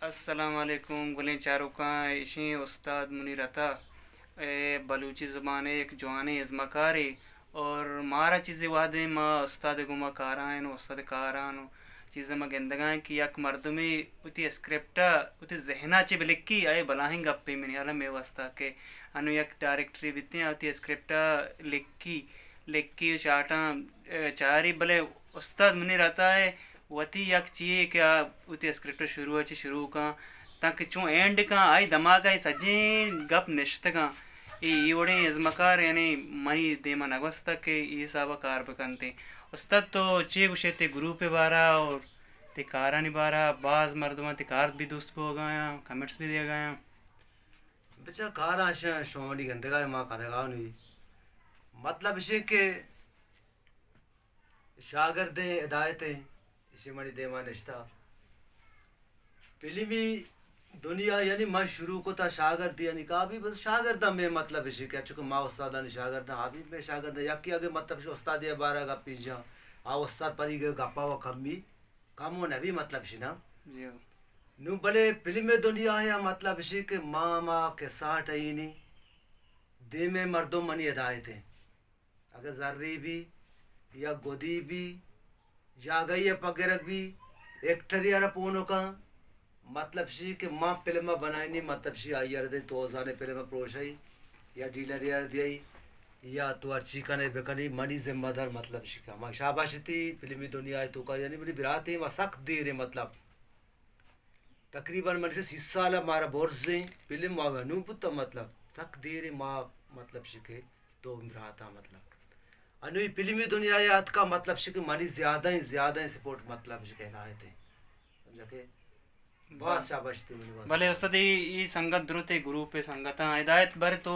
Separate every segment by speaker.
Speaker 1: السلام علیکم گلیں چاروں کا اشیں استاد منیر عطا بلوچی زبان ایک جوان ازما کاری اور مارا چیزیں وعدے ما استاد گما کارائن استاد کاران چیزیں ما گندگان کی یک مردمی اتی اسکرپٹا اتی ذہنا چی بلکی آئے بلاہیں گپی منی عالم میں واسطہ کہ انو یک ڈائریکٹری بیتے ہیں اتی اسکرپٹا لکی چاٹاں چاری بلے استاد منیر عطا ہے وتی یک چیئے کہ اتی اسکرپٹ شروع اچھی شروع کاں تاکہ چون اینڈ کاں آئی دماغ آئی سجین گپ نشت کاں ای وڑیں از مکار یعنی منی دیما نگوستا کہ ای صاحبہ کار بکنتے استاد تو چی گوشے تے گروپ بارا اور تے کارانی بارا بعض مردمان تے کار بھی دوست کو گایا کمنٹس بھی دے گایا
Speaker 2: بچہ کار آشاں شومنی گندگاہ ماں کنگاہ نوی مطلب اسے کہ شاگردیں ہدایتیں اسے منی دیما نشتا پہلی دنیا یعنی میں شروع کو تا شاگرد یعنی کہا بھی بس شاگردہ میں مطلب اسے کہ چونکہ ماں استادانی شاگردہ آبی میں شاگردہ یکی آگے مطلب اسے استادی بارہ گا پی جاں استاد پری گئے گپا و کمی کامو نبی مطلب اسے نا نو بلے فلم دنیا ہے مطلب اسے کہ ماں کے ساٹھ آئینی دے میں مردوں منی ہدایتیں اگر ذری بھی یا گودی بھی جاگئی پگرک بھی ایکٹری ارہ پونوں کا مطلب سی کہ ماں فلمہ بنائی نہیں مطلب سی آئی اردے تو اوزانے فلمہ پروشائی یا ڈیلر یار دیائی یا تو ارچی کنے بکنی منی ذمہ دار مطلب سی کا ماں شاباشی تھی فلمی دنیا ہے تو کا یعنی بلی براتے ماں سخت دیر مطلب تقریباً منی سے 30 سالہ مارا بورزیں فلم ماں نو پتا مطلب سخت دیر ماں مطلب سی کہ تو براتا مطلب انوی فلمی دنیا یاد کا مطلب سی کہ منی زیادہ سپورٹ مطلب سی کہنا ہے تھے سمجھا کہ بہت شاباش تھی منی واسطہ
Speaker 1: بلے استاد ای سنگت دروتے گروپ سنگتاں ہدایت بر تو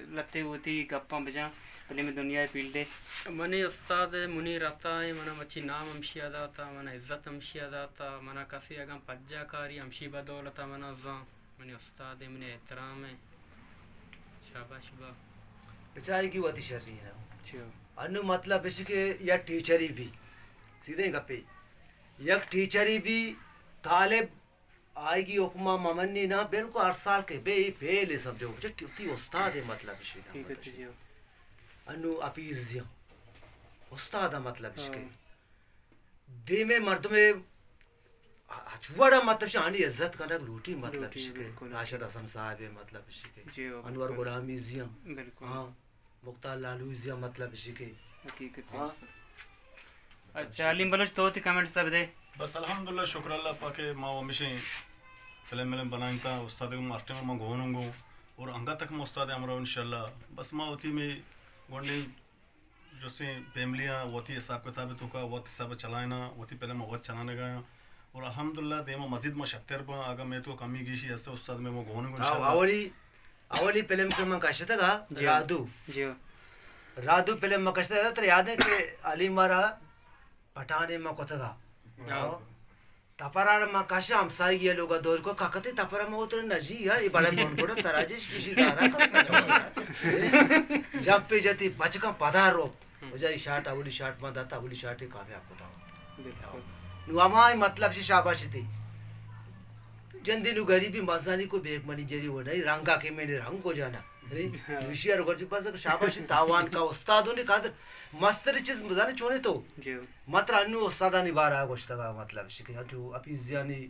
Speaker 1: لتے ہوتی گپاں بجاں فلم دنیا فیلڈے
Speaker 3: منی استاد منیر عطا ہے منا مچی نام ہمشی ادا تا منا عزت ہمشی ادا تا منا کسی اگم پجا کاری ہمشی بدولتا منا زاں منی استاد منی احترام ہے شاباش با
Speaker 2: بچائی کی واتی شرری نا
Speaker 1: چھو
Speaker 2: انو مطلب اسی کہ یا ٹیچری بھی سیدھے گپے یک ٹیچری بھی طالب آئے گی حکمہ ممنی نا بالکل ہر سال کے بے پہلے سمجھو تی استاد ہے مطلب اسی نا انو اپیزیاں استاد مطلب اس کے دے میں مرد میں چوڑا مطلب شانی عزت کرنا لوٹی مطلب اس کے راشد حسن صاحب مطلب اس کے انور غلامی زیاں ہاں مختار لالوزیاں مطلب اسی کے
Speaker 1: حقیقت اچھا علیم بلوچ تو تی کمنٹ سب دے
Speaker 4: بس الحمدللہ شکر اللہ پاکے ماں ہمیشہ فلم بنائیں تا استاد کو مارتے میں گھونوں گو اور انگا تک میں استاد امرو انشاءاللہ بس ماں ہوتی میں گونڈی جو سے فیملیاں وتی حساب کتاب تو کا وقت حساب چلائنا وتی پہلے میں وقت چلانے گیا اور الحمدللہ دیما مزید میں 76 پا اگر میں تو کمی گیشی ایسے استاد میں وہ گھونوں گو انشاءاللہ
Speaker 2: اولی فلم کے میں کشتا گا رادو فلم میں کشتا گا تو یاد ہے کہ علی مارا پٹھانے میں کتا گا تپرار ماں کاشا ہمسائی گیا لوگا دور کو کاکتے تپرار ماں اتر نجی یار یہ بڑا بون بڑا تراجش کسی دارا کرتا جب پہ جاتی بچکا پدار رو وجہ شاٹ اولی شاٹ ماں داتا اولی شاٹ کامیاب بتاؤ نو ہمائی مطلب سے شاباشی تھی جندی نو غریبی مزانی کو بیگ منی جری ہو نہیں رنگا کے میں نے رنگ کو جانا دوشیار گرچی پاس شاباشی تاوان کا استادوں نے کہا مستری چیز مزانے چونے تو مطر انو استادانی بارا گوشتا گا مطلب شکی ہٹو اپیزیانی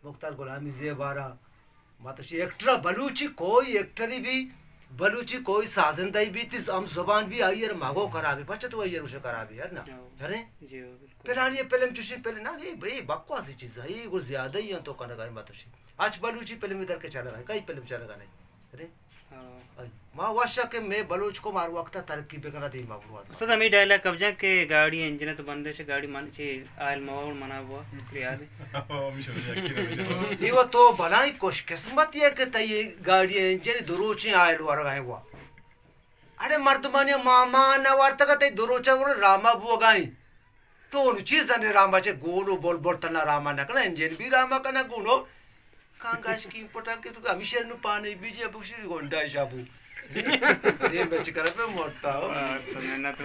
Speaker 2: مختار غلامی زی بارا مطلب شی ایکٹرہ بلوچی کوئی ایکٹری بھی بلوچی کوئی سازندائی بھی تھی ہم زبان بھی آئی ہے ماغو خرابی پچھا تو آئی ہے اسے خرابی ہے نا ہے پہلے یہ پہلے چوشی پہلے نا یہ بکواسی چیز ہے یہ کچھ زیادہ ہی ہیں تو کہنے گا مطلب شی آج بلوچی پہلے میں در کے چلے گا کئی پہلے چلے گا نہیں ماں واشا کہ میں بلوچ کو مار وقتا ترقی پہ کرنا تھی مغلوات
Speaker 1: استاد ہمیں ڈائلاگ کب جا کہ گاڑی انجن تو بندے سے گاڑی مان چی آئل موڑ منا ہوا یاد ہے
Speaker 2: یہ وہ تو بھلائی خوش قسمت یہ کہ تی گاڑی انجن دروچیں آئل ورگائیں ہوا ارے مردمانی ماما نوارتا کا تی دروچہ ورگ راما بو گائیں تو انو چیز نے راما چے گولو بول بولتنا راما نکنا انجن بھی راما کنا گولو کانگاش کی پٹا کے تو ہمیشہ نو پانے بیجی ابو شری گونڈا شابو دیم بچ کر پہ مرتا ہو
Speaker 1: محنت